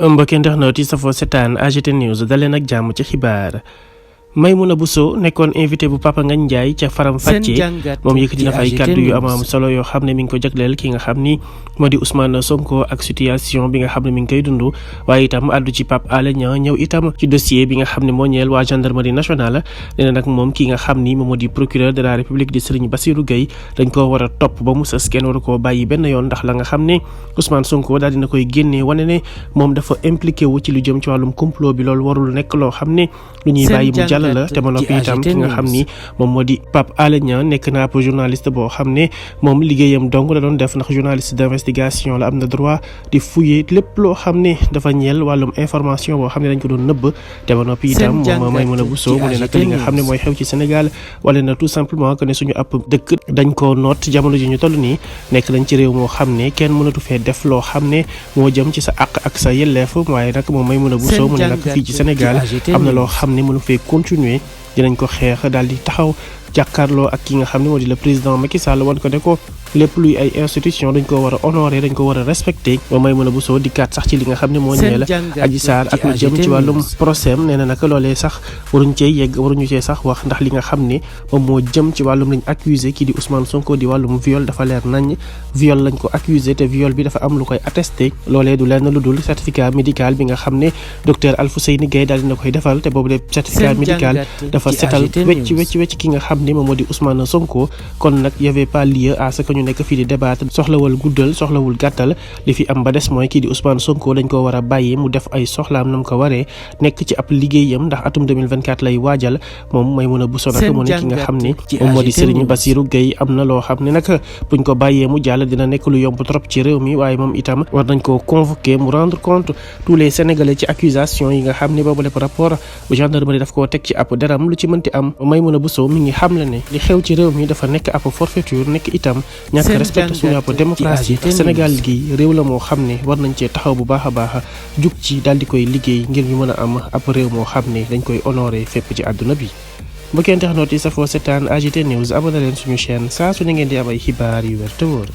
mbokki internet yi safoo setaan AGT News daleen ak jàmm ci xibaar. Maimouna Bousso nekkoon invité bu Papa Ngagne Ndiaye ca Faram Facce moom yëkkati na fa ay kàddu yu am solo yoo xam ne mi ngi ko jagleel ki nga xam ni moo di Ousmane Sonko ak situation bi nga xam ne mi ngi koy dund waaye itam àddu ci Pape Alé Niang ñëw itam ci dossier bi nga xam ne moo ñeel waa gendarmerie nationale nee na nag moom ki nga xam ni moom moo di procureur de la république di Serigne Bassirou Gueye dañ koo war a topp ba mu sës kenn waru koo bàyyi benn yoon ndax la nga xam ne Ousmane Sonko daal dina koy génnee wane ne moom dafa impliqué wu ci lu jëm ci wàllum complot bi loolu warul nekk loo xam ne lu ñuy bàyyi mu jàll la te ma noppi itam ki nga xam ni moom moo di Pape Alé Niang nekk na ab journaliste boo xam ne moom liggéeyam dong la doon def ndax journaliste d'investigation la am na droit di fouiller lépp loo xam ne dafa ñeel wàllum information boo xam ne dañ ko doon nëbb te ma noppi itam moom Maimouna Bousso mu ne nag li nga xam ne mooy xew ci Sénégal wala na tout simplement que ne suñu ab dëkk dañ koo noot jamono ji ñu toll nii nekk nañ ci réew moo xam ne kenn mënatu fee def loo xam ne moo jëm ci sa àq ak sa yelleef waaye nag moom Maimouna Bousso mu ne nag fii ci Sénégal am na loo xam ne mënu fee continuer dinañ ko xeex daal di taxaw jàkkaarloo ak ki nga xam ne moo di le président Macky Sall wan ko ne ko lépp luy ay institution dañ ko war a honorer dañ ko war a respecter moom Maimouna Bousso dikkaat sax ci li nga xam ne moo ñeel Adji Sarr ak lu jëm ci wàllum procès nee na nag loolee sax waruñu cee sax wax ndax li nga xam ne moom moo jëm ci wàllum lañ accusé kii di Ousmane Sonko di wàllum viol dafa leer nañ viol lañ ko accusé te viol bi dafa am lu koy attesté loolee du lenn lu dul certificat médical bi nga xam ne docteur Alfouseyni Gaye daal dina koy defal te boobu de certificat médical dafa setal wecc ki nga xam ne moom moo di Ousmane Sonko kon nag y avait pas lieu à ce que ñu nekk fii di débattre soxlawul guddal soxlawul gàttal li fi am ba des mooy kii di Ousmane Sonko dañ ko war a bàyyi mu def ay soxlaam nam ko waree nekk ci ab liggéeyam ndax atum 2024 lay waajal moom Maimouna Bousso nag mu ne ki nga xam ne moom moo di Serigne Bassirou Gueye am na loo xam ne nag buñ ko bàyyee mu jàll dina nekk lu yomb trop ci réew mi waaye moom itam war nañ koo convoquer mu rendre compte tous les Sénégalais ci accusation yi nga xam ne boobu lépp rapport bu gendarmerie daf koo teg ci ab deram lu ci mënti am Maimouna Bousso mi ngi xam la ne li xew ci réew mi dafa nekk ab forfaiture nekk itam ñàkk respecté suñu ab démocratie Sénégal gi réew la moo xam ne war nañ cee taxaw bu baax a baax jug ci daal di koy liggéey ngir ñu mën a am ab réew moo xam ne dañ koy honoré fépp ci àdduna bi mbokki internautes yi safoo setaan AGT News abonné leen suñu chaîne saa su ne ngeen di am ay xibaar yu wér te wóor